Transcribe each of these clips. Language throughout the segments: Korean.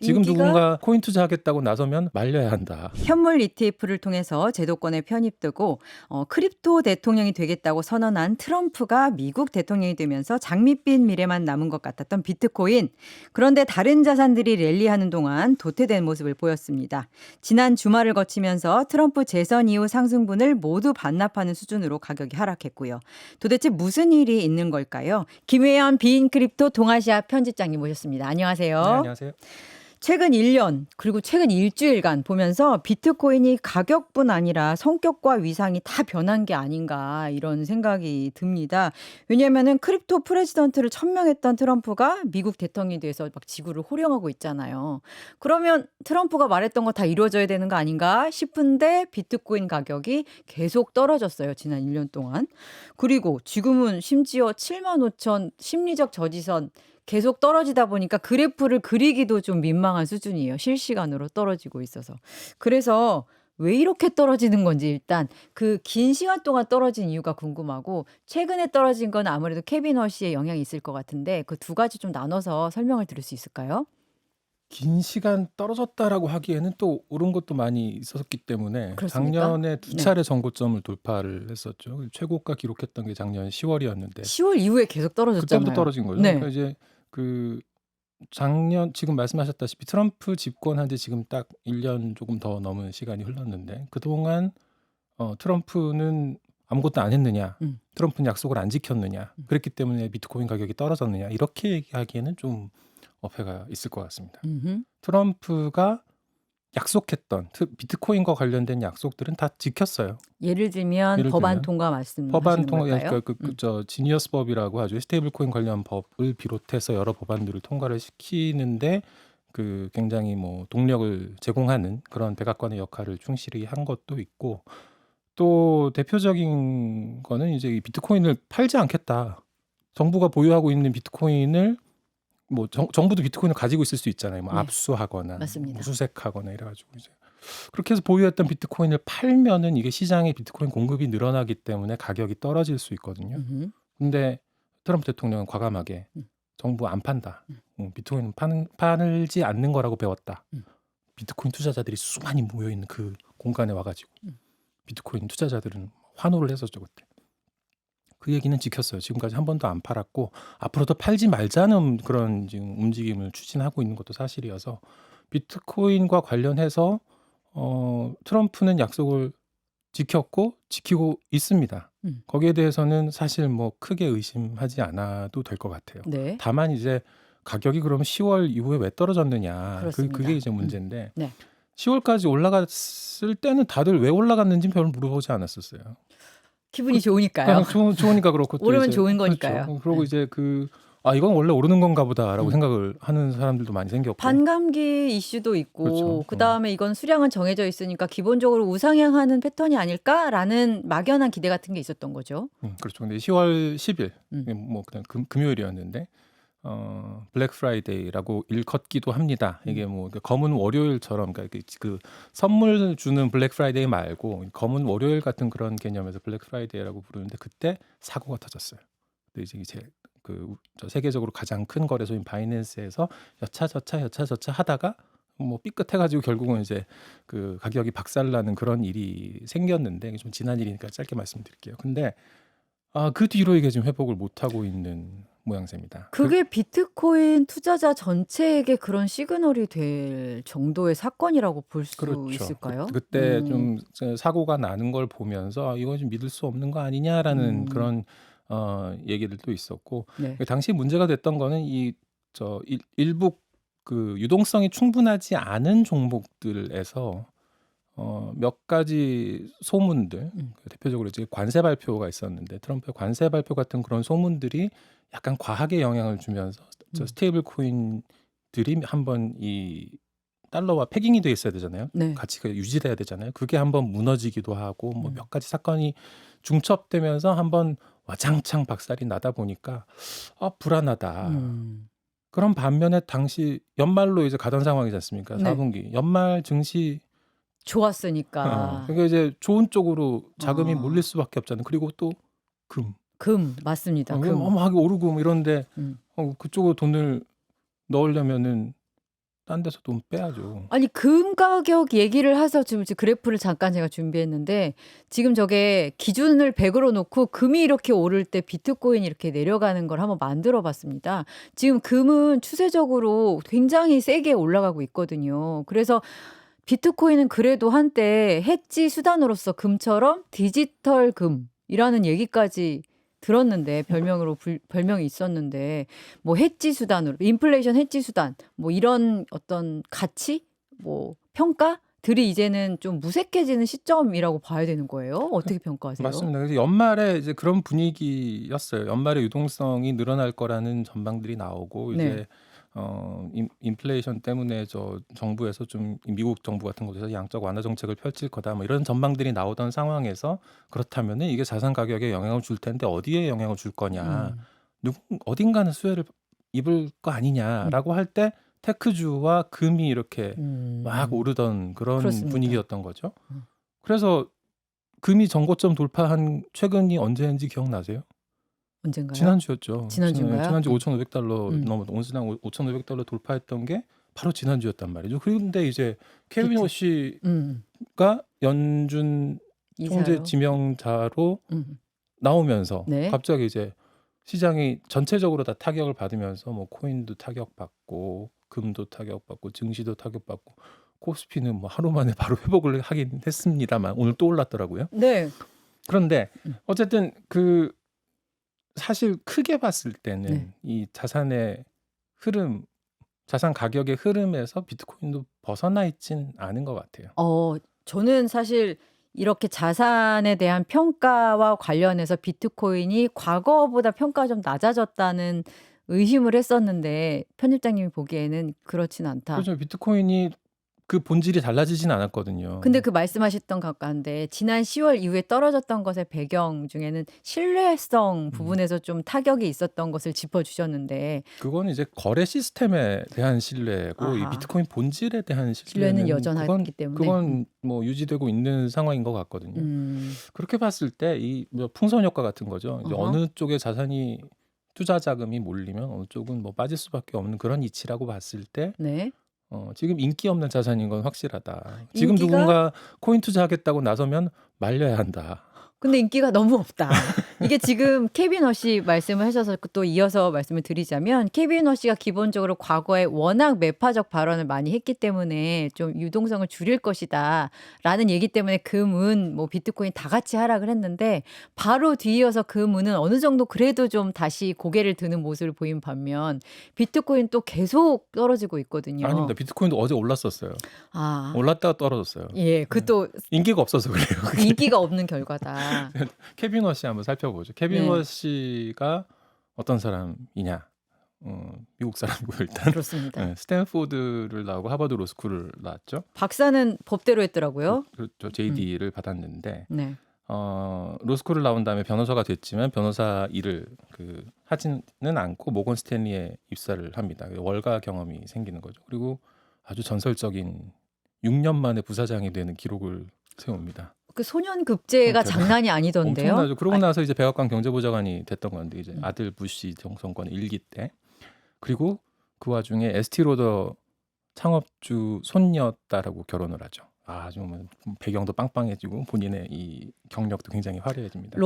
지금 인기가 누군가 코인 투자하겠다고 나서면 말려야 한다. 현물 ETF를 통해서 제도권에 편입되고 크립토 대통령이 되겠다고 선언한 트럼프가 미국 대통령이 되면서 장밋빛 미래만 남은 것 같았던 비트코인. 그런데 다른 자산들이 랠리하는 동안 도태된 모습을 보였습니다. 지난 주말을 거치면서 트럼프 재선 이후 상승분을 모두 반납하는 수준으로 가격이 하락했고요. 도대체 무슨 일이 있는 걸까요? 김혜연 비인크립토 동아시아 편집장님 모셨습니다. 네, 안녕하세요. 안녕하세요. 최근 1년 그리고 최근 일주일간 보면서 비트코인이 가격뿐 아니라 성격과 위상이 다 변한 게 아닌가 이런 생각이 듭니다. 왜냐하면은 크립토 프레지던트를 천명했던 트럼프가 미국 대통령이 돼서 막 지구를 호령하고 있잖아요. 그러면 트럼프가 말했던 거 다 이루어져야 되는 거 아닌가 싶은데 비트코인 가격이 계속 떨어졌어요. 지난 1년 동안. 그리고 지금은 심지어 7만 5천 심리적 저지선 계속 떨어지다 보니까 그래프를 그리기도 좀 민망한 수준이에요. 실시간으로 떨어지고 있어서. 그래서 왜 이렇게 떨어지는 건지 일단 그 긴 시간 동안 떨어진 이유가 궁금하고 최근에 떨어진 건 아무래도 케빈 허시의 영향이 있을 것 같은데 그 두 가지 좀 나눠서 설명을 들을 수 있을까요? 긴 시간 떨어졌다라고 하기에는 또 오른 것도 많이 있었기 때문에 그렇습니까? 작년에 두 네. 차례 정고점을 돌파를 했었죠. 최고가 기록했던 게 작년 10월이었는데 10월 이후에 계속 그때부터 떨어졌잖아요. 떨어진 거죠. 네. 그러니까 이제 그 작년 지금 말씀하셨다시피 트럼프 집권한 지 지금 딱 1년 조금 더 넘은 시간이 흘렀는데 그동안 트럼프는 아무것도 안 했느냐, 음. 트럼프는 약속을 안 지켰느냐, 음. 그랬기 때문에 비트코인 가격이 떨어졌느냐 이렇게 얘기하기에는 좀 어폐가 있을 것 같습니다. 음흠. 트럼프가 약속했던 비트코인과 관련된 약속들은 다 지켰어요. 예를 들면 예를 법안 들면 통과 법안 말씀하시는 통과, 걸까요? 그러니까 저 지니어스 법이라고 하죠. 스테이블 코인 관련 법을 비롯해서 여러 법안들을 통과를 시키는데 그 굉장히 뭐 동력을 제공하는 그런 백악관의 역할을 충실히 한 것도 있고, 또 대표적인 거는 이제 이 비트코인을 팔지 않겠다. 정부가 보유하고 있는 비트코인을 뭐 정부도 비트코인을 가지고 있을 수 있잖아요. 뭐 네. 압수하거나 맞습니다. 수색하거나 이래가지고 이제 그렇게 해서 보유했던 비트코인을 팔면은 이게 시장에 비트코인 공급이 늘어나기 때문에 가격이 떨어질 수 있거든요. 음흠. 근데 트럼프 대통령은 과감하게 음. 정부 안 판다. 음. 비트코인은 팔지 않는 거라고 배웠다. 음. 비트코인 투자자들이 수많이 모여 있는 그 공간에 와가지고 음. 비트코인 투자자들은 환호를 했었죠 그때. 그 얘기는 지켰어요. 지금까지 한 번도 안 팔았고 앞으로도 팔지 말자는 그런 지금 움직임을 추진하고 있는 것도 사실이어서 비트코인과 관련해서 트럼프는 약속을 지켰고 지키고 있습니다. 거기에 대해서는 사실 뭐 크게 의심하지 않아도 될 것 같아요. 네. 다만 이제 가격이 그러면 10월 이후에 왜 떨어졌느냐, 그렇습니다. 그게 이제 문제인데 네. 10월까지 올라갔을 때는 다들 왜 올라갔는지 별로 물어보지 않았었어요. 기분이 좋으니까요. 좋으니까 그렇고 또 오르면 이제 좋은 그렇죠. 거니까요. 그러고 네. 이제 이건 원래 오르는 건가 보다라고 생각을 하는 사람들도 많이 생겼고. 반감기 이슈도 있고 그렇죠. 그다음에 이건 수량은 정해져 있으니까 기본적으로 우상향하는 패턴이 아닐까라는 막연한 기대 같은 게 있었던 거죠. 그렇죠. 근데 10월 10일 음. 그냥 금요일이었는데 블랙 프라이데이라고 일컫기도 합니다. 이게 뭐 검은 월요일처럼, 그러니까 그 선물 주는 블랙 프라이데이 말고 검은 월요일 같은 그런 개념에서 블랙 프라이데이라고 부르는데 그때 사고가 터졌어요. 근데 이제 저 세계적으로 가장 큰 거래소인 바이낸스에서 여차저차 하다가 뭐 삐끗해가지고 결국은 이제 그 가격이 박살나는 그런 일이 생겼는데, 좀 지난 일이니까 짧게 말씀드릴게요. 근데 그 뒤로 이게 지금 회복을 못 하고 있는 모양새입니다. 그게 비트코인 투자자 전체에게 그런 시그널이 될 정도의 사건이라고 볼 수 그렇죠. 있을까요? 그때 좀 사고가 나는 걸 보면서 이거 좀 믿을 수 없는 거 아니냐라는 그런 얘기들도 있었고, 네. 당시 문제가 됐던 거는 일부 그 유동성이 충분하지 않은 종목들에서 몇 가지 소문들, 대표적으로 이제 관세 발표가 있었는데 트럼프의 관세 발표 같은 그런 소문들이 약간 과하게 영향을 주면서 저 스테이블 코인들이 한번 이 달러와 패깅이 돼 있어야 되잖아요. 네. 가치가 유지돼야 되잖아요. 그게 한번 무너지기도 하고 뭐 몇 가지 사건이 중첩되면서 한번 와장창 박살이 나다 보니까 불안하다. 그런 반면에 당시 연말로 이제 가던 상황이지 않습니까? 네. 4분기 연말 증시 좋았으니까. 그러니까 이제 좋은 쪽으로 자금이 몰릴 수밖에 없잖아요. 그리고 또 금 맞습니다. 금. 어마하게 오르고 뭐 이런데 음. 그쪽으로 돈을 넣으려면은 딴 데서 돈 빼야죠. 아니 금 가격 얘기를 해서 지금 그래프를 잠깐 제가 준비했는데 지금 저게 기준을 100으로 놓고 금이 이렇게 오를 때 비트코인이 이렇게 내려가는 걸 한번 만들어 봤습니다. 지금 금은 추세적으로 굉장히 세게 올라가고 있거든요. 그래서 비트코인은 그래도 한때 해지 수단으로서 금처럼 디지털 금이라는 얘기까지 들었는데 별명이 있었는데 뭐 해지 수단으로 인플레이션 해지 수단 뭐 이런 어떤 가치 뭐 평가들이 이제는 좀 무색해지는 시점이라고 봐야 되는 거예요. 어떻게 평가하세요? 맞습니다. 그래서 연말에 이제 그런 분위기였어요. 연말에 유동성이 늘어날 거라는 전망들이 나오고 네. 이제 인플레이션 때문에 정부에서 좀 미국 정부 같은 곳에서 양적 완화 정책을 펼칠 거다 뭐 이런 전망들이 나오던 상황에서 그렇다면은 이게 자산 가격에 영향을 줄 텐데 어디에 영향을 줄 거냐, 음. 어딘가는 수혜를 입을 거 음. 아니냐라고 할 때 테크주와 금이 이렇게 막 음. 오르던 그런 그렇습니다. 분위기였던 거죠. 음. 그래서 금이 전고점 돌파한 최근이 언제인지 기억나세요? 언젠가요? 지난주였죠. 지난주인가요? 지난주 5,500달러 음. 넘어 온스당 5,500달러 돌파했던 게 바로 지난주였단 말이죠. 그런데 이제 케빈 비트. 워시가 음. 연준 총재 이사요. 지명자로 음. 나오면서 네. 갑자기 이제 시장이 전체적으로 다 타격을 받으면서 뭐 코인도 타격받고 금도 타격받고 증시도 타격받고 코스피는 뭐 하루 만에 바로 회복을 하긴 했습니다만 오늘 또 올랐더라고요. 네. 그런데 음. 어쨌든 사실 크게 봤을 때는 네. 이 자산의 흐름, 자산 가격의 흐름에서 비트코인도 벗어나 있진 않은 것 같아요. 저는 사실 이렇게 자산에 대한 평가와 관련해서 비트코인이 과거보다 평가가 좀 낮아졌다는 의심을 했었는데 편집장님이 보기에는 그렇진 않다. 그렇죠. 비트코인이 그 본질이 달라지진 않았거든요. 근데 그 말씀하셨던 것 같은데 지난 10월 이후에 떨어졌던 것의 배경 중에는 신뢰성 부분에서 좀 타격이 있었던 것을 짚어주셨는데 그거는 이제 거래 시스템에 대한 신뢰고 이 아하. 비트코인 본질에 대한 신뢰는 신뢰는 여전하기 때문에. 그건 뭐 유지되고 있는 상황인 것 같거든요. 그렇게 봤을 때 이 풍선 효과 같은 거죠. 이제 어허. 어느 쪽에 자산이 투자 자금이 몰리면 어느 쪽은 뭐 빠질 수밖에 없는 그런 이치라고 봤을 때 네. 지금 인기 없는 자산인 건 확실하다. 지금 인기가 누군가 코인 투자하겠다고 나서면 말려야 한다. 근데 인기가 너무 없다. 이게 지금 케빈 허씨 말씀을 하셔서 또 이어서 말씀을 드리자면 케빈 허씨가 기본적으로 과거에 워낙 매파적 발언을 많이 했기 때문에 좀 유동성을 줄일 것이다라는 얘기 때문에 금은 뭐 비트코인 다 같이 하락을 했는데 바로 뒤이어서 금은 어느 정도 그래도 좀 다시 고개를 드는 모습을 보인 반면 비트코인 또 계속 떨어지고 있거든요. 아닙니다. 비트코인도 어제 올랐었어요. 아, 올랐다가 떨어졌어요. 예, 그 또 인기가 없어서 그래요. 그게. 인기가 없는 결과다. 케빈 워시 한번 살펴보죠. 케빈 네. 워시가 어떤 사람이냐? 미국 사람이고 일단 그렇습니다. 네, 스탠포드를 나오고 하버드 로스쿨을 나왔죠. 박사는 법대로 했더라고요. 그렇죠. JD를 받았는데 네. 로스쿨을 나온 다음에 변호사가 됐지만 변호사 일을 하지는 않고 모건 스탠리에 입사를 합니다. 월가 경험이 생기는 거죠. 그리고 아주 전설적인 6년 만에 부사장이 되는 기록을 세웁니다. 그 소년급제가 장난이 아니던데요. 엄청나죠. 그러고 나서 이제 백악관 경제보좌관이 됐던 건데 이제 아들 부시 정권 일기 때. 그리고 그 와중에 에스티로더 창업주 손녀딸하고 결혼을 하죠. 아주 배경도 빵빵해지고 본인의 이 경력도 굉장히 화려해집니다.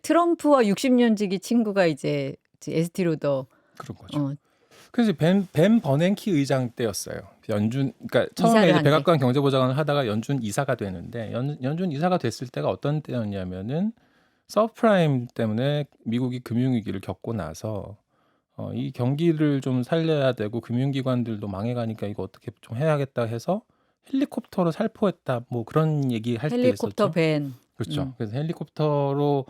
트럼프와 60년지기 친구가 이제 에스티로더 그런 거죠. 그래서 벤 버냉키 의장 때였어요. 그러니까 처음에 이사를 이제 한 백악관 경제보좌관을 하다가 연준 이사가 되는데 연준 이사가 됐을 때가 어떤 때였냐면은 서프라임 때문에 미국이 금융위기를 겪고 나서 이 경기를 좀 살려야 되고 금융기관들도 망해가니까 이거 어떻게 좀 해야겠다 해서 헬리콥터로 살포했다 뭐 그런 얘기 할 때 헬리콥터 있었죠. 밴. 그렇죠. 그래서 헬리콥터로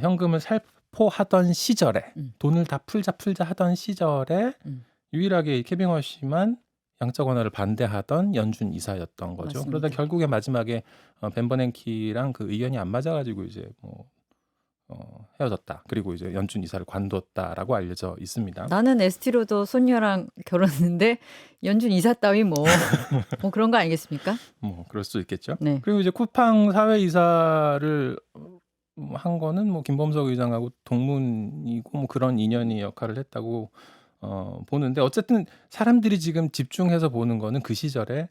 현금을 살포하던 시절에 돈을 다 풀자 하던 시절에 유일하게 케빈 워시만 양적 완화를 반대하던 연준 이사였던 거죠. 맞습니다. 그러다 결국에 마지막에 벤 버냉키랑 그 의견이 안 맞아가지고 이제 헤어졌다. 그리고 이제 연준 이사를 관뒀다라고 알려져 있습니다. 나는 에스티로더 손녀랑 결혼했는데 연준 이사 따위 뭐 그런 거 아니겠습니까? 뭐 그럴 수 있겠죠. 네. 그리고 이제 쿠팡 사회이사를 한 거는 뭐 김범석 의장하고 동문이고 뭐 그런 인연이 역할을 했다고 보는데 어쨌든 사람들이 지금 집중해서 보는 거는 그 시절에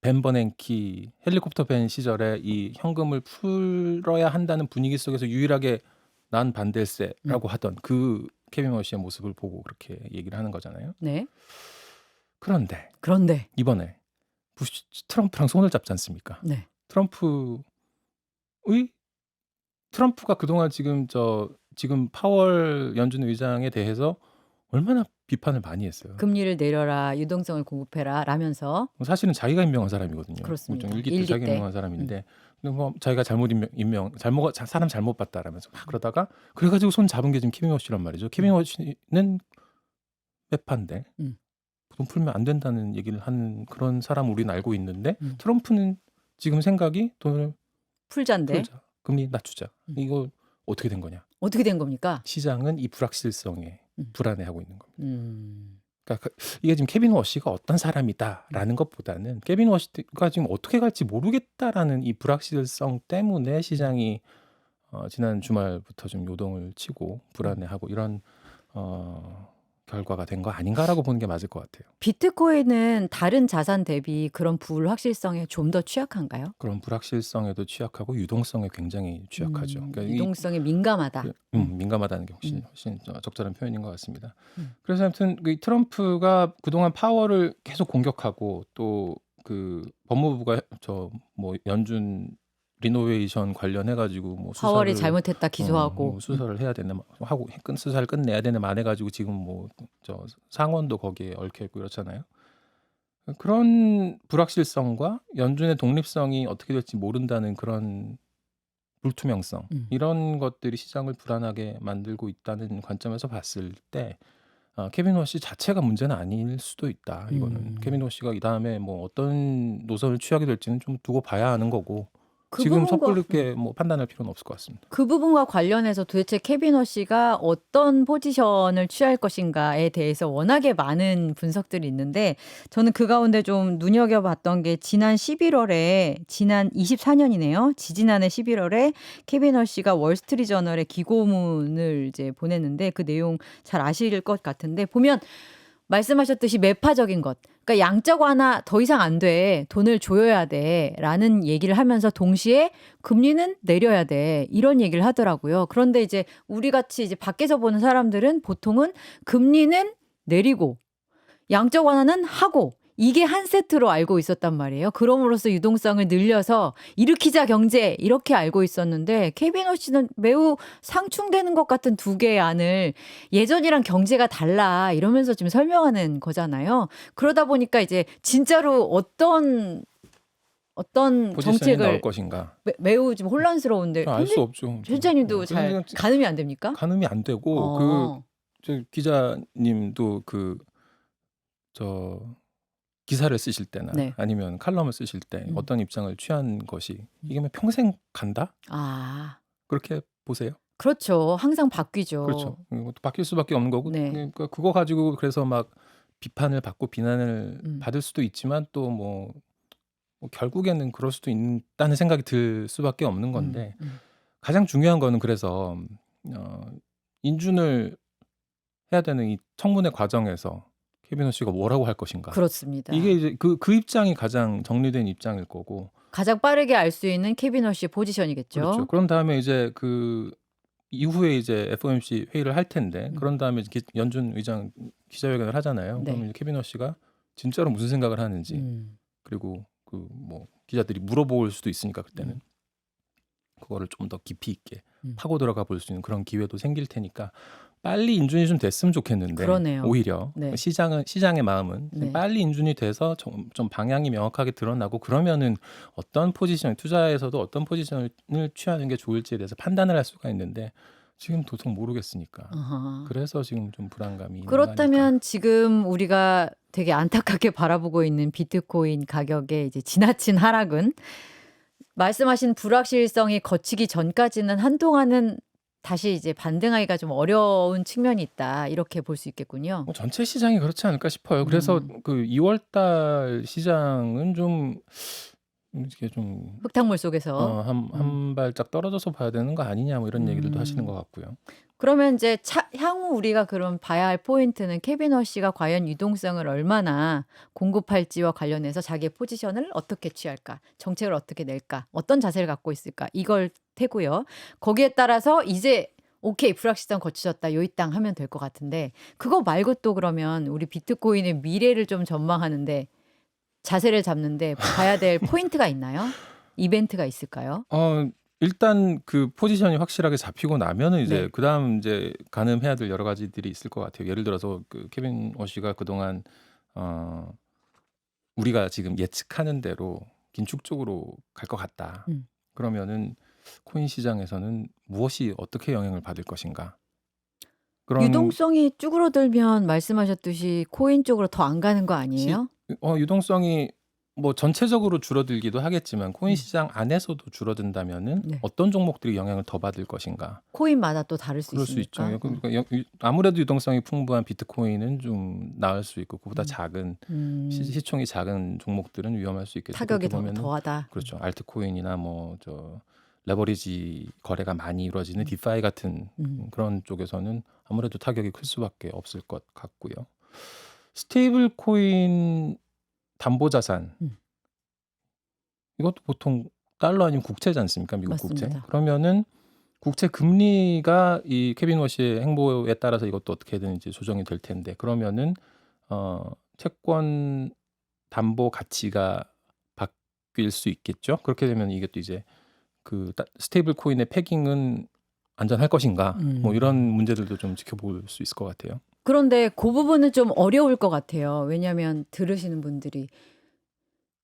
벤 버냉키 헬리콥터 벤 시절에 이 현금을 풀어야 한다는 분위기 속에서 유일하게 난 음. 반댈세라고 하던 그 케빈 머시의 모습을 보고 그렇게 얘기를 하는 거잖아요. 네. 그런데 그런데 이번에 트럼프랑 손을 잡지 않습니까? 네. 트럼프가 그동안 지금 파월 연준 의장에 대해서 얼마나 비판을 많이 했어요. 금리를 내려라, 유동성을 공급해라 라면서 사실은 자기가 임명한 사람이거든요. 그렇습니다. 일기 때 일기 자기가 때. 임명한 사람인데 근데 뭐 자기가 잘못 사람 잘못 봤다라면서 막 그러다가 그래가지고 손 잡은 게 지금 케빈 워시란 말이죠. 케빈 워시는 매파인데 음. 돈 풀면 안 된다는 얘기를 하는 그런 사람 우리는 알고 있는데 음. 트럼프는 지금 생각이 돈을 풀자인데 풀자, 금리 낮추자. 음. 이거 어떻게 된 거냐? 어떻게 된 겁니까? 시장은 이 불확실성에 불안해하고 있는 겁니다. 음. 그러니까 이게 지금 케빈 워시가 어떤 사람이다라는 것보다는 케빈 워시가 지금 어떻게 갈지 모르겠다라는 이 불확실성 때문에 시장이 지난 주말부터 좀 요동을 치고 불안해하고 이런 결과가 된 거 아닌가라고 보는 게 맞을 것 같아요. 비트코인은 다른 자산 대비 그런 불확실성에 좀 더 취약한가요? 그런 불확실성에도 취약하고 유동성에 굉장히 취약하죠. 그러니까 유동성에 민감하다. 민감하다는 게 훨씬 적절한 표현인 것 같습니다. 음. 그래서 아무튼 그 트럼프가 그동안 파월을 계속 공격하고 또 그 법무부가 연준 리노베이션 관련해 가지고 뭐 파월이 수사를 잘못했다 기소하고 수사를 해야 되나 하고 수사를 끝내야 되나 안 해가지고 지금 뭐 상원도 거기에 얽혀 있고 이렇잖아요. 그런 불확실성과 연준의 독립성이 어떻게 될지 모른다는 그런 불투명성 이런 것들이 시장을 불안하게 만들고 있다는 관점에서 봤을 때 케빈 워시 자체가 문제는 아닐 수도 있다. 이거는 케빈 워시가 이 다음에 뭐 어떤 노선을 취하게 될지는 좀 두고 봐야 하는 거고 그 지금 부분과 섣불리게 뭐 판단할 필요는 없을 것 같습니다. 그 부분과 관련해서 도대체 케빈 워시가 어떤 포지션을 취할 것인가에 대해서 워낙에 많은 분석들이 있는데 저는 그 가운데 좀 눈여겨봤던 게 지난 24년이네요. 지지난해 11월에 케빈 워시가 월스트리트저널에 기고문을 이제 보냈는데 그 내용 잘 아실 것 같은데 보면 말씀하셨듯이 매파적인 것. 그러니까 양적 완화 더 이상 안 돼. 돈을 조여야 돼. 라는 얘기를 하면서 동시에 금리는 내려야 돼. 이런 얘기를 하더라고요. 그런데 이제 우리 같이 이제 밖에서 보는 사람들은 보통은 금리는 내리고 양적 완화는 하고 이게 한 세트로 알고 있었단 말이에요. 그럼으로써 유동성을 늘려서 일으키자 경제 이렇게 알고 있었는데 케빈 워시는 매우 상충되는 것 같은 두 개의 안을 예전이랑 경제가 달라 이러면서 지금 설명하는 거잖아요. 그러다 보니까 이제 진짜로 어떤 포지션이 나올 정책을 것인가 매우 좀 혼란스러운데 알 수 없죠. 실장님도 잘 가늠이 안 됩니까? 가늠이 안 되고 저 기자님도 기사를 쓰실 때나 네. 아니면 칼럼을 쓰실 때 어떤 입장을 취한 것이 이게 뭐 평생 간다? 그렇게 보세요? 그렇죠. 항상 바뀌죠. 그렇죠. 또 바뀔 수밖에 없는 거고 네. 그러니까 그거 가지고 그래서 막 비판을 받고 비난을 받을 수도 있지만 또 뭐 결국에는 그럴 수도 있다는 생각이 들 수밖에 없는 건데 가장 중요한 거는 그래서 인준을 해야 되는 이 청문회 과정에서 케빈 워시가 뭐라고 할 것인가. 그렇습니다. 이게 이제 그 입장이 가장 정리된 입장일 거고. 가장 빠르게 알 수 있는 케빈 워시의 포지션이겠죠. 그렇죠. 그런 다음에 이제 그 이후에 이제 FOMC 회의를 할 텐데 그런 다음에 연준 의장 기자회견을 하잖아요. 네. 그러면 케빈 워시가 진짜로 무슨 생각을 하는지 그리고 그 뭐 기자들이 물어볼 수도 있으니까 그때는 그거를 좀 더 깊이 있게 파고 들어가 볼 수 있는 그런 기회도 생길 테니까 빨리 인준이 좀 됐으면 좋겠는데 그러네요. 오히려 네. 시장의 마음은 네. 빨리 인준이 돼서 좀 방향이 명확하게 드러나고 그러면은 어떤 포지션 투자에서도 어떤 포지션을 취하는 게 좋을지에 대해서 판단을 할 수가 있는데 지금 도통 모르겠으니까 그래서 지금 좀 불안감이 있는 거 아닐까. 그렇다면 지금 우리가 되게 안타깝게 바라보고 있는 비트코인 가격의 이제 지나친 하락은 말씀하신 불확실성이 거치기 전까지는 한동안은 다시 이제 반등하기가 좀 어려운 측면이 있다. 이렇게 볼 수 있겠군요. 뭐 전체 시장이 그렇지 않을까 싶어요. 그래서 그 2월 달 시장은 좀 이게 좀 흙탕물 속에서. 음. 한 발짝 떨어져서 봐야 되는 거 아니냐 뭐 이런 얘기들도 하시는 것 같고요. 그러면 이제 향후 우리가 그럼 봐야 할 포인트는 케빈 허쉬가 과연 유동성을 얼마나 공급할지와 관련해서 자기의 포지션을 어떻게 취할까, 정책을 어떻게 낼까, 어떤 자세를 갖고 있을까 이걸 테고요. 거기에 따라서 이제 오케이 불확실성 거치셨다 요이 땅 하면 될 것 같은데 그거 말고 또 그러면 우리 비트코인의 미래를 좀 전망하는데 자세를 잡는데 봐야 될 포인트가 있나요? 이벤트가 있을까요? 일단 그 포지션이 확실하게 잡히고 나면은 이제 네. 그다음 이제 가늠해야 될 여러 가지들이 있을 것 같아요. 예를 들어서 그 케빈 워시가 그동안 어 우리가 지금 예측하는 대로 긴축적으로 갈 것 같다. 음. 그러면은 코인 시장에서는 무엇이 어떻게 영향을 받을 것인가? 그런 유동성이 쭈그러들면 말씀하셨듯이 코인 쪽으로 더 안 가는 거 시 아니에요? 유동성이 뭐 전체적으로 줄어들기도 하겠지만 코인 음. 시장 안에서도 줄어든다면은 네. 어떤 종목들이 영향을 더 받을 것인가? 코인마다 또 다를 수 그럴 수 있죠. 있으니까. 그러니까 아무래도 유동성이 풍부한 비트코인은 좀 나을 수 있고 그보다 음. 작은 음. 시총이 작은 종목들은 위험할 수 있겠죠. 타격이 그렇게 보면은 더하다. 그렇죠. 알트코인이나 뭐 레버리지 거래가 많이 이루어지는 디파이 같은 그런 쪽에서는 아무래도 타격이 클 수밖에 없을 것 같고요. 스테이블 코인 담보 자산 이것도 보통 달러 아니면 국채지 않습니까? 미국 국채. 맞습니다. 그러면은 국채 금리가 이 케빈 워시의 행보에 따라서 이것도 어떻게든 이제 조정이 될 텐데 그러면은 채권 담보 가치가 바뀔 수 있겠죠. 그렇게 되면 이게 또 이제 그 스테이블 코인의 패깅은 안전할 것인가? 뭐 이런 문제들도 좀 지켜볼 수 있을 것 같아요. 그런데 그 부분은 좀 어려울 것 같아요. 왜냐하면 들으시는 분들이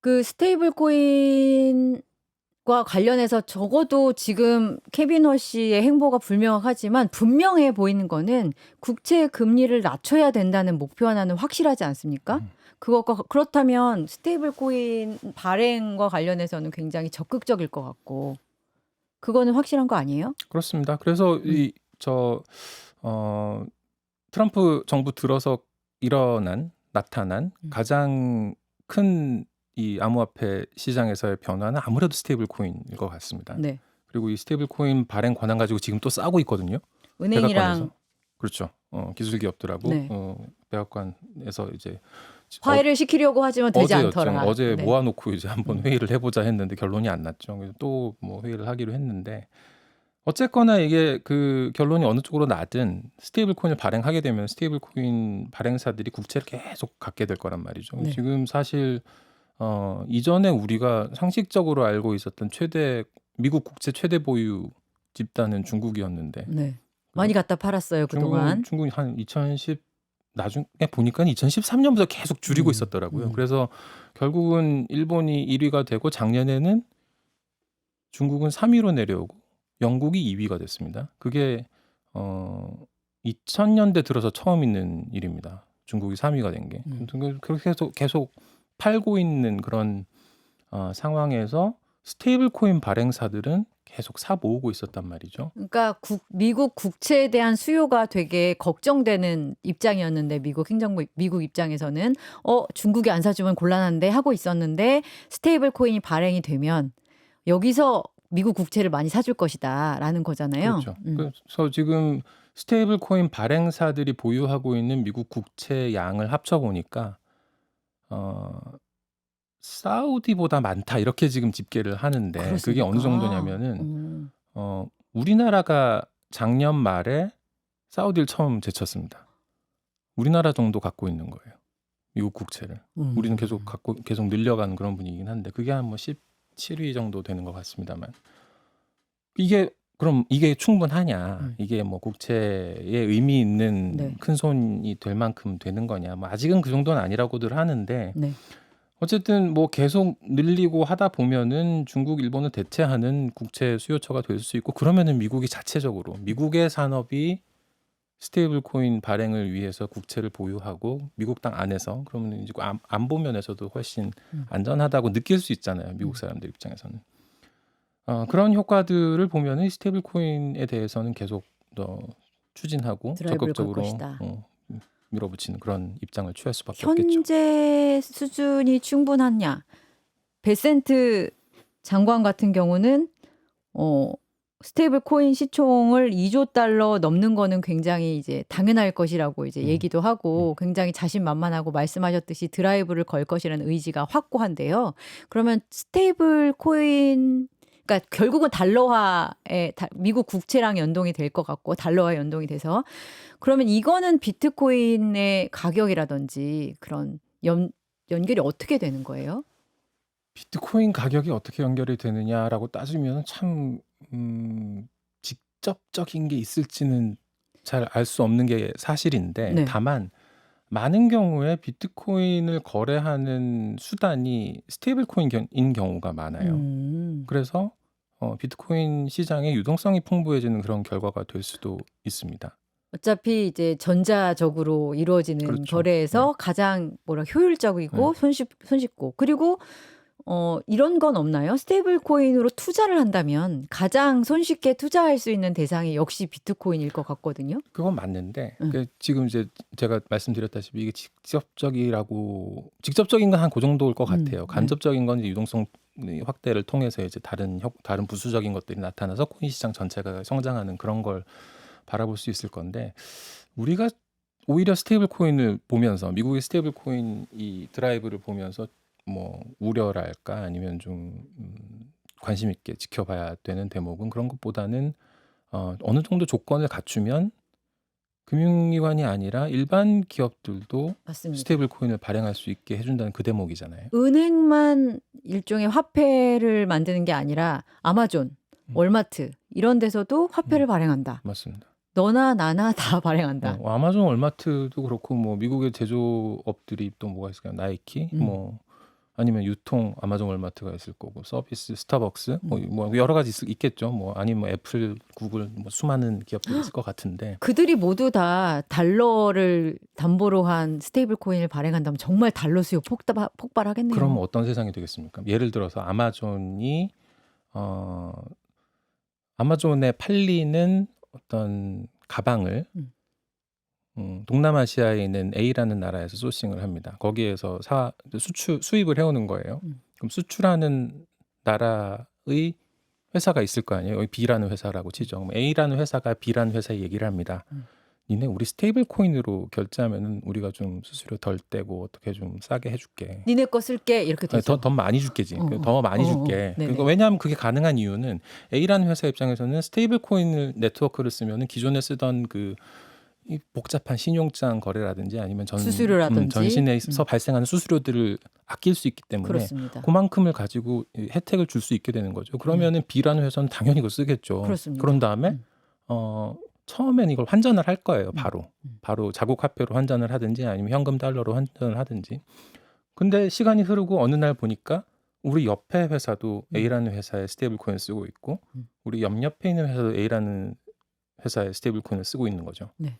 그 스테이블 코인과 관련해서 적어도 지금 케빈 허쉬의 행보가 불명확하지만 분명해 보이는 거는 국채 금리를 낮춰야 된다는 목표 하나는 확실하지 않습니까? 그것과 그렇다면 스테이블 코인 발행과 관련해서는 굉장히 적극적일 것 같고 그거는 확실한 거 아니에요? 그렇습니다. 그래서 트럼프 정부 들어서 나타난 가장 큰 이 암호화폐 시장에서의 변화는 아무래도 스테이블 코인일 것 같습니다. 네. 그리고 이 스테이블 코인 발행 권한 가지고 지금 또 싸우고 있거든요. 은행이랑 백악관에서. 그렇죠. 기술 기업들하고 네. 백악관에서 이제 화해를 시키려고 하지만 되지 어제였죠. 않더라. 어제 네. 모아놓고 이제 한번 회의를 해보자 했는데 결론이 안 났죠. 그래서 또 뭐 회의를 하기로 했는데 어쨌거나 이게 그 결론이 어느 쪽으로 나든 스테이블 코인을 발행하게 되면 스테이블 코인 발행사들이 국채를 계속 갖게 될 거란 말이죠. 네. 지금 사실 이전에 우리가 상식적으로 알고 있었던 미국 국채 최대 보유 집단은 중국이었는데 네. 많이 갖다 팔았어요 그동안. 중국이 한 2010 나중에 보니까 2013년부터 계속 줄이고 있었더라고요. 그래서 결국은 일본이 1위가 되고 작년에는 중국은 3위로 내려오고 영국이 2위가 됐습니다. 그게 2000년대 들어서 처음 있는 일입니다. 중국이 3위가 된 게. 그렇게 해서 계속 팔고 있는 그런 상황에서 스테이블 코인 발행사들은 계속 사 모으고 있었단 말이죠. 그러니까 미국 국채에 대한 수요가 되게 걱정되는 입장이었는데 미국 입장에서는 중국이 안 사주면 곤란한데 하고 있었는데 스테이블 코인이 발행이 되면 여기서 미국 국채를 많이 사줄 것이다라는 거잖아요. 그렇죠. 그래서 지금 스테이블 코인 발행사들이 보유하고 있는 미국 국채 양을 합쳐 보니까 사우디보다 많다 이렇게 지금 집계를 하는데 그게 그렇습니까? 어느 정도냐면은 우리나라가 작년 말에 사우디를 처음 제쳤습니다. 우리나라 정도 갖고 있는 거예요. 미국 국채를. 우리는 계속 늘려가는 그런 분위기긴 한데 그게 한 뭐 17위 정도 되는 것 같습니다만 그럼 이게 충분하냐? 이게 뭐 국채에 의미 있는 네. 큰 손이 될 만큼 되는 거냐? 뭐 아직은 그 정도는 아니라고들 하는데 네. 어쨌든 뭐 계속 늘리고 하다 보면은 중국, 일본을 대체하는 국채 수요처가 될 수 있고 그러면은 미국이 자체적으로 미국의 산업이 스테이블 코인 발행을 위해서 국채를 보유하고 미국 땅 안에서 그러면 이제 안보 면에서도 훨씬 안전하다고 느낄 수 있잖아요. 미국 사람들 입장에서는. 그런 효과들을 보면은 스테이블 코인에 대해서는 계속 더 추진하고 드라이브를 걸 적극적으로 것이다. 밀어붙이는 그런 입장을 취할 수밖에 없겠죠. 현재 수준이 충분하냐? 베센트 장관 같은 경우는 스테이블 코인 시총을 2조 달러 넘는 거는 굉장히 이제 당연할 것이라고 이제 얘기도 하고 굉장히 자신만만하고 말씀하셨듯이 드라이브를 걸 것이라는 의지가 확고한데요. 그러면 스테이블 코인 그러니까 결국은 달러화에 미국 국채랑 연동이 될 것 같고 달러화 연동이 돼서 그러면 이거는 비트코인의 가격이라든지 그런 연결이 어떻게 되는 거예요? 비트코인 가격이 어떻게 연결이 되느냐라고 따지면 참 직접적인 게 있을지는 잘 알 수 없는 게 사실인데 네. 다만 많은 경우에 비트코인을 거래하는 수단이 스테이블 코인인 경우가 많아요. 그래서 비트코인 시장의 유동성이 풍부해지는 그런 결과가 될 수도 있습니다. 어차피 이제 전자적으로 이루어지는 그렇죠. 거래에서 네. 가장 효율적이고 손쉽고 그리고 이런 건 없나요? 스테이블 코인으로 투자를 한다면 가장 손쉽게 투자할 수 있는 대상이 역시 비트코인일 것 같거든요. 그건 맞는데 응. 지금 이제 제가 말씀드렸다시피 이게 직접적인 건 한 그 정도일 것 같아요. 네. 간접적인 건 이제 유동성 확대를 통해서 이제 다른 부수적인 것들이 나타나서 코인 시장 전체가 성장하는 그런 걸 바라볼 수 있을 건데 우리가 오히려 스테이블 코인을 보면서 미국의 스테이블 코인 이 드라이브를 보면서 뭐 우려랄까 아니면 좀 관심 있게 지켜봐야 되는 대목은 그런 것보다는 어느 정도 조건을 갖추면 금융기관이 아니라 일반 기업들도 맞습니다. 스테이블 코인을 발행할 수 있게 해준다는 그 대목이잖아요. 은행만 일종의 화폐를 만드는 게 아니라 아마존, 월마트 이런 데서도 화폐를 발행한다. 맞습니다. 너나 나나 다 발행한다. 아마존, 월마트도 그렇고 뭐 미국의 제조업들이 또 뭐가 있을까요? 나이키, 뭐 아니면 유통 아마존, 월마트가 있을 거고 서비스 스타벅스 뭐 여러 가지 있겠죠. 뭐 아니면 뭐 애플, 구글 뭐 수많은 기업들이 있을 것 같은데 그들이 모두 다 달러를 담보로 한 스테이블 코인을 발행한다면 정말 달러 수요 폭발하겠네요. 그럼 어떤 세상이 되겠습니까? 예를 들어서 아마존이 아마존에 팔리는 어떤 가방을 동남아시아에 있는 A라는 나라에서 소싱을 합니다. 거기에서 수입을 해오는 거예요. 그럼 수출하는 나라의 회사가 있을 거 아니에요. 여기 B라는 회사라고 치죠. 그럼 A라는 회사가 B라는 회사에 얘기를 합니다. 니네 우리 스테이블 코인으로 결제하면은 우리가 좀 수수료 덜 떼고 어떻게 좀 싸게 해줄게. 니네 거 쓸게 이렇게 되죠. 더 많이 줄게지. 더 많이 줄게. 그러니까 왜냐하면 그게 가능한 이유는 A라는 회사 입장에서는 스테이블 코인 네트워크를 쓰면은 기존에 쓰던 이 복잡한 신용장 거래라든지 아니면 수수료라든지 전신에서 발생하는 수수료들을 아낄 수 있기 때문에 그렇습니다. 그만큼을 가지고 혜택을 줄 수 있게 되는 거죠. 그러면은 B라는 회사는 당연히 이거 쓰겠죠. 그렇습니다. 그런 다음에 처음엔 이걸 환전을 할 거예요. 바로 자국 화폐로 환전을 하든지 아니면 현금 달러로 환전을 하든지. 근데 시간이 흐르고 어느 날 보니까 우리 옆에 회사도 A라는 회사에 스테이블 코인을 쓰고 있고 우리 옆에 있는 회사도 A라는 회사에 스테이블 코인을 쓰고 있는 거죠. 네.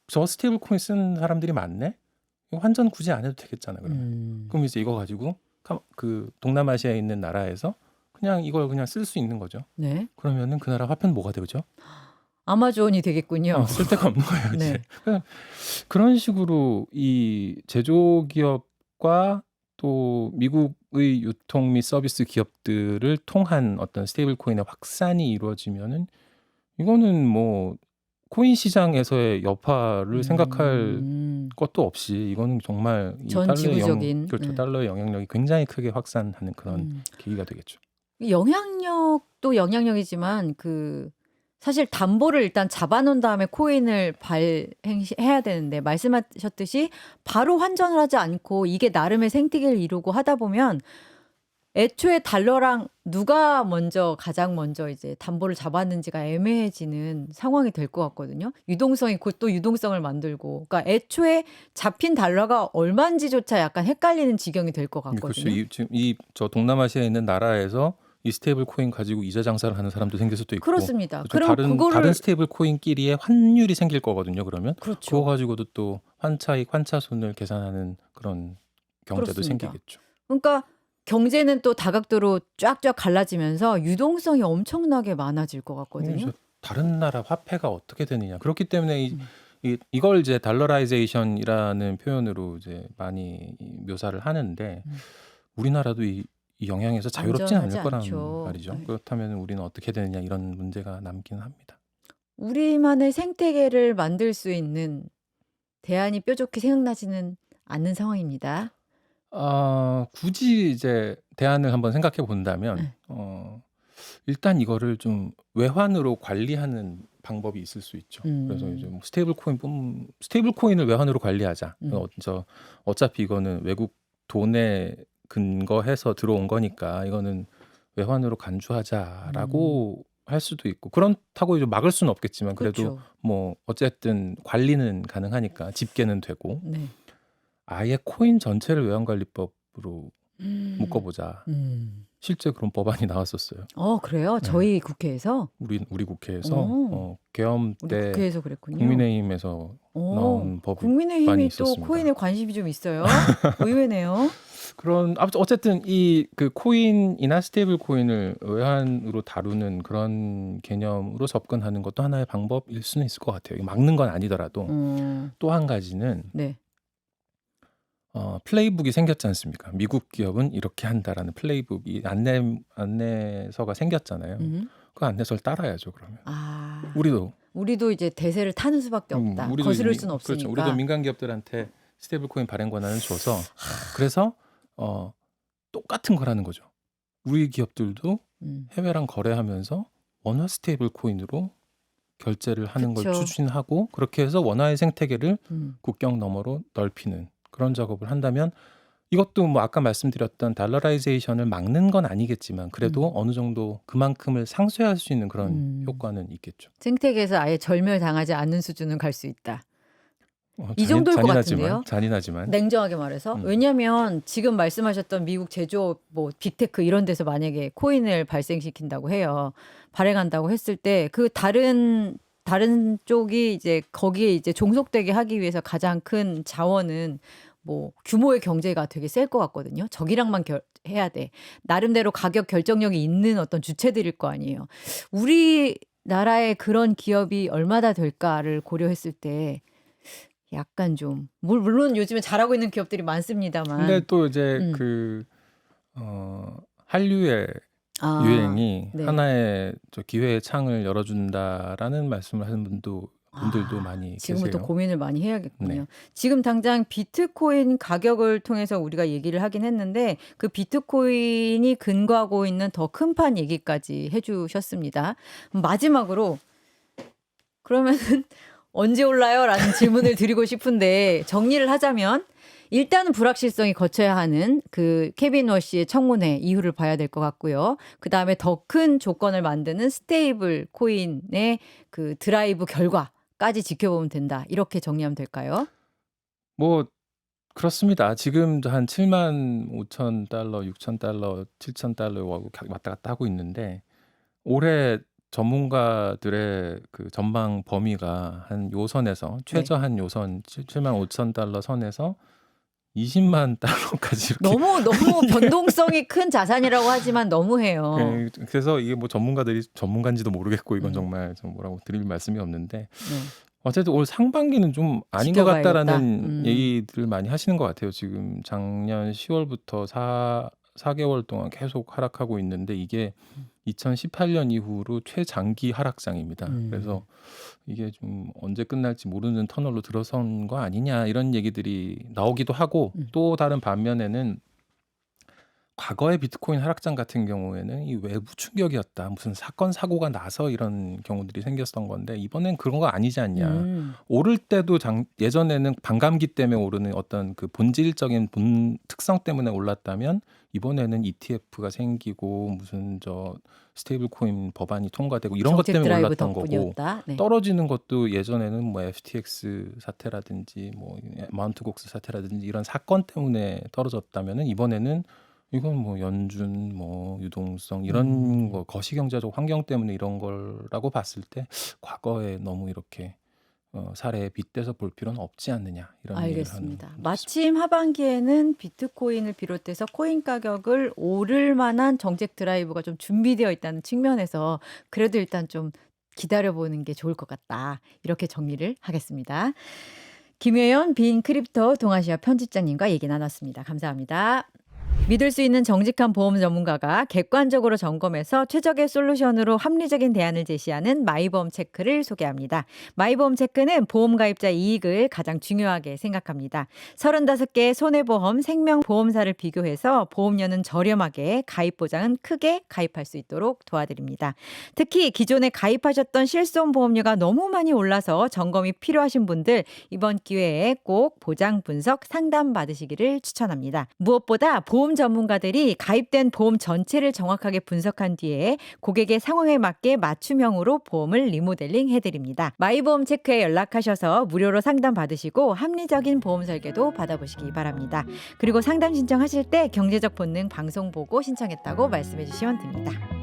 저 스테이블 코인 쓰는 사람들이 많네? 이거 환전 굳이 안 해도 되겠잖아, 그러면. 그럼 이제 이거 가지고 그 동남아시아에 있는 나라에서 그냥 이걸 그냥 쓸 수 있는 거죠. 네. 그러면은 그 나라 화폐는 뭐가 되죠? 아마존이 되겠군요. 쓸 데가 없는 거예요, 이제. 네. 그런 식으로 이 제조기업과 또 미국의 유통 및 서비스 기업들을 통한 어떤 스테이블 코인의 확산이 이루어지면은 이거는 뭐 코인 시장에서의 여파를 생각할 것도 없이 이거는 정말 이 전 지구적인 그렇죠. 달러의 영향력이 굉장히 크게 확산하는 그런 계기가 되겠죠. 영향력도 영향력이지만 사실 담보를 일단 잡아놓은 다음에 코인을 발행해야 되는데 말씀하셨듯이 바로 환전을 하지 않고 이게 나름의 생태계를 이루고 하다 보면 애초에 달러랑 누가 가장 먼저 이제 담보를 잡았는지가 애매해지는 상황이 될 것 같거든요. 유동성이 곧 또 유동성을 만들고, 그러니까 애초에 잡힌 달러가 얼마인지조차 약간 헷갈리는 지경이 될 것 같거든요. 그렇죠. 지금 저 동남아시아에 있는 나라에서 이 스테이블 코인 가지고 이자 장사를 하는 사람도 생길 수도 있고, 그렇습니다. 그렇죠. 다른 스테이블 코인끼리의 환율이 생길 거거든요. 그러면 그렇죠. 그거 가지고도 또 환차익, 환차손을 계산하는 그런 경제도 그렇습니다. 생기겠죠. 그러니까 경제는 또 다각도로 쫙쫙 갈라지면서 유동성이 엄청나게 많아질 것 같거든요. 그래서 다른 나라 화폐가 어떻게 되느냐. 그렇기 때문에 이걸 이제 달러라이제이션이라는 표현으로 이제 많이 묘사를 하는데 우리나라도 이 이 영향에서 자유롭진 않을 안전하지 거란 않죠. 말이죠. 네. 그렇다면 우리는 어떻게 되느냐 이런 문제가 남기는 합니다. 우리만의 생태계를 만들 수 있는 대안이 뾰족히 생각나지는 않는 상황입니다. 굳이 이제 대안을 한번 생각해 본다면 네. 일단 이거를 좀 외환으로 관리하는 방법이 있을 수 있죠. 그래서 이제 음. 뭐 스테이블 코인을 외환으로 관리하자. 음. 어차피 이거는 외국 돈에 근거해서 들어온 거니까 이거는 외환으로 음. 간주하자라고 할 수도 있고 그렇다고 이제 막을 수는 없겠지만 그래도 그쵸. 뭐 어쨌든 관리는 가능하니까 집계는 되고 네. 아예 코인 전체를 외환관리법으로 음. 묶어보자. 음. 실제 그런 법안이 나왔었어요. 그래요? 네. 저희 국회에서? 우리 국회에서 계엄 우리 때 국회에서 그랬군요. 국민의힘에서 나온 법안이 국민의힘이 또 있었습니다. 코인에 관심이 좀 있어요. 의외네요. 어쨌든 그 코인이나 스테이블 코인을 외환으로 다루는 그런 개념으로 접근하는 것도 하나의 방법일 수는 있을 것 같아요. 막는 건 아니더라도 또 한 가지는 네. 플레이북이 생겼지 않습니까? 미국 기업은 이렇게 한다라는 플레이북이 안내서가 생겼잖아요. 그 안내서를 따라야죠. 그러면 우리도 이제 대세를 타는 수밖에 없다. 우리도 거스를 이제 수는 없으니까. 그렇죠. 우리도 민간 기업들한테 스테이블 코인 발행 권한을 줘서 그래서 똑같은 거라는 거죠. 우리 기업들도 해외랑 거래하면서 원화 스테이블 코인으로 결제를 하는 걸 그쵸. 추진하고 그렇게 해서 원화의 생태계를 국경 너머로 넓히는 그런 작업을 한다면 이것도 뭐 아까 말씀드렸던 달러라이제이션을 막는 건 아니겠지만 그래도 어느 정도 그만큼을 상쇄할 수 있는 그런 효과는 있겠죠. 생태계에서 아예 절멸당하지 않는 수준은 갈 수 있다. 이 정도일 것 같은데요. 잔인하지만 냉정하게 말해서. 왜냐하면 지금 말씀하셨던 미국 제조업, 뭐 빅테크 이런 데서 만약에 코인을 발생시킨다고 해요. 발행한다고 했을 때 그 다른 쪽이 이제 거기에 이제 종속되게 하기 위해서 가장 큰 자원은 뭐 규모의 경제가 되게 셀 것 같거든요. 저기랑만 해야 돼. 나름대로 가격 결정력이 있는 어떤 주체들일 거 아니에요. 우리나라의 그런 기업이 얼마나 될까를 고려했을 때 약간 좀 물론 요즘에 잘하고 있는 기업들이 많습니다만. 근데 또 이제 한류의 유행이 네. 하나의 기회의 창을 열어준다라는 말씀을 하는 분들도 많이 지금부터 계세요. 고민을 많이 해야겠군요. 네. 지금 당장 비트코인 가격을 통해서 우리가 얘기를 하긴 했는데 그 비트코인이 근거하고 있는 더 큰 판 얘기까지 해주셨습니다. 마지막으로 그러면은 언제 올라요? 라는 질문을 드리고 싶은데 정리를 하자면 일단은 불확실성이 거쳐야 하는 그 케빈 워시의 청문회 이유를 봐야 될 것 같고요. 그다음에 더 큰 조건을 만드는 스테이블 코인의 그 드라이브 결과까지 지켜보면 된다. 이렇게 정리하면 될까요? 뭐 그렇습니다. 지금 한 75,000달러, 6,000달러, 7,000달러하고 왔다 갔다 하고 있는데 올해 전문가들의 그 전망 범위가 한 요선에서 최저 한 요선 75,000달러 선에서 20만 달러까지 이렇게 너무 변동성이 큰 자산이라고 하지만 너무해요. 네, 그래서 이게 뭐 전문가들이 전문가인지도 모르겠고 이건 정말 좀 뭐라고 드릴 말씀이 없는데 어쨌든 올 상반기는 좀 아닌 것 지켜봐야겠다. 같다라는 얘기들을 많이 하시는 것 같아요. 지금 작년 10월부터 4개월 동안 계속 하락하고 있는데 이게 2018년 이후로 최장기 하락장입니다. 그래서 이게 좀 언제 끝날지 모르는 터널로 들어선 거 아니냐 이런 얘기들이 나오기도 하고 또 다른 반면에는 과거의 비트코인 하락장 같은 경우에는 이 외부 충격이었다. 무슨 사건 사고가 나서 이런 경우들이 생겼던 건데 이번엔 그런 거 아니지 않냐. 오를 때도 예전에는 반감기 때문에 오르는 어떤 그 본질적인 특성 때문에 올랐다면 이번에는 ETF가 생기고 무슨 스테이블 코인 법안이 통과되고 이런 것 때문에 올랐던 거고 떨어지는 것도 예전에는 뭐 FTX 사태라든지 뭐 마운트 곡스 사태라든지 이런 사건 때문에 떨어졌다면은 이번에는 이건 뭐 연준, 뭐 유동성 이런 거 거시경제적 환경 때문에 이런 거라고 봤을 때 과거에 너무 이렇게 사례에 빗대서 볼 필요는 없지 않느냐 이런 얘기를 알겠습니다. 하는 마침 하반기에는 비트코인을 비롯해서 코인 가격을 오를 만한 정책 드라이브가 좀 준비되어 있다는 측면에서 그래도 일단 좀 기다려보는 게 좋을 것 같다. 이렇게 정리를 하겠습니다. 김혜연 빈 크립토 동아시아 편집장님과 얘기 나눴습니다. 감사합니다. 믿을 수 있는 정직한 보험 전문가가 객관적으로 점검해서 최적의 솔루션으로 합리적인 대안을 제시하는 마이보험 체크를 소개합니다. 마이보험 체크는 보험 가입자 이익을 가장 중요하게 생각합니다. 35개의 손해보험, 생명보험사를 비교해서 보험료는 저렴하게, 가입 보장은 크게 가입할 수 있도록 도와드립니다. 특히 기존에 가입하셨던 실손 보험료가 너무 많이 올라서 점검이 필요하신 분들 이번 기회에 꼭 보장 분석 상담 받으시기를 추천합니다. 무엇보다 보험 전문가들이 가입된 보험 전체를 정확하게 분석한 뒤에 고객의 상황에 맞게 맞춤형으로 보험을 리모델링 해드립니다. 마이보험 체크에 연락하셔서 무료로 상담 받으시고 합리적인 보험 설계도 받아보시기 바랍니다. 그리고 상담 신청하실 때 경제적 본능 방송 보고 신청했다고 말씀해 주시면 됩니다.